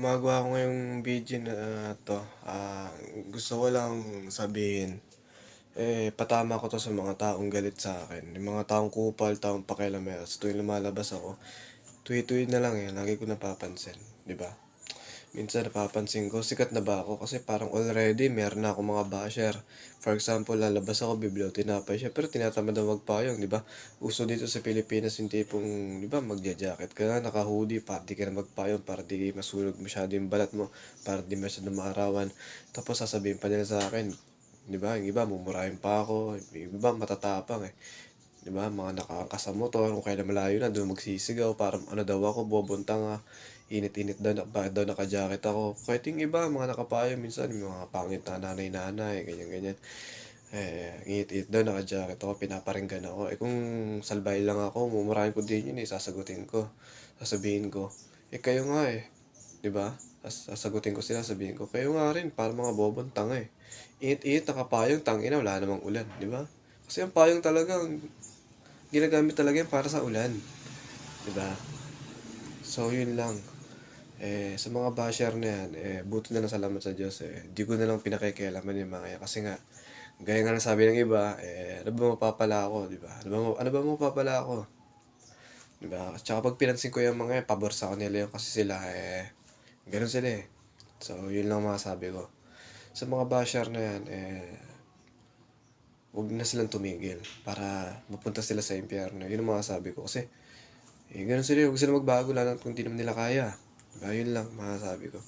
Gumagawa ako ngayong video na 'to, gusto ko lang sabihin, patama ko 'to sa mga taong galit sa akin, yung mga taong kupal, taong pakialamero. Sa tuwing lumalabas ako, tuwi-tuwi na lang, lagi ko napapansin, 'di ba? Minsan napapansin ko, sikat na ba ako? Kasi parang already meron na akong mga basher. For example, lalabas ako, bibili ako tinapay, syempre tinatamad na magpayong, 'di ba? Uso dito sa Pilipinas yung tipong, 'di ba, magja-jacket ka na, naka-hoodie, para di ka na magpayong, para di masunog masyado yung balat mo, para di masyado maarawan. Tapos sasabihin pa nila sa akin, 'di ba, yung iba mumurahin pa ako, yung iba matatapang, 'di ba, mga nakaangkas sa motor, kung kailan malayo na doon magsisigaw, parang ano daw ako, bobong tanga, init-init daw na bakit daw naka-jacket ako. Kahit yung iba, mga nakapayo minsan, yung mga pangit na nanay-nanay, ganyan-ganyan. Init-init daw naka-jacket ako, pinaparinggan ako. Kung salbahe lang ako, mumurahin ko din yun, sasagutin ko. Sasabihin ko, kayo nga 'di ba? Sasagutin ko sila, sabihin ko, kayo nga rin, parang mga bobong tanga Init-init, nakapayong, tangina, wala namang ulan, 'di ba? Kasi ang payong talaga, ginagamit talaga yan para sa ulan, 'di ba? So, yun lang. Sa mga basher na yan, buti na lang salamat sa Diyos, 'di ko na lang pinakikialaman yung mga yan. Kasi nga, gaya nga ng sabi ng iba, ano ba mapapala ako, 'di ba? Ano ba mapapala ako, 'di ba? Tsaka 'pag pinansin ko yung mga yan, pabor sa kanila yun kasi sila, gano'n sila, So, yun lang masasabi ko. Sa mga basher na yan, 'wag na silang tumigil para mapunta sila sa impyerno. Yun ang masasabi ko kasi, gano'n sila, 'wag sila magbago lalo na't kung 'di naman nila kaya. 'Di ba, yun lang masasabi ko.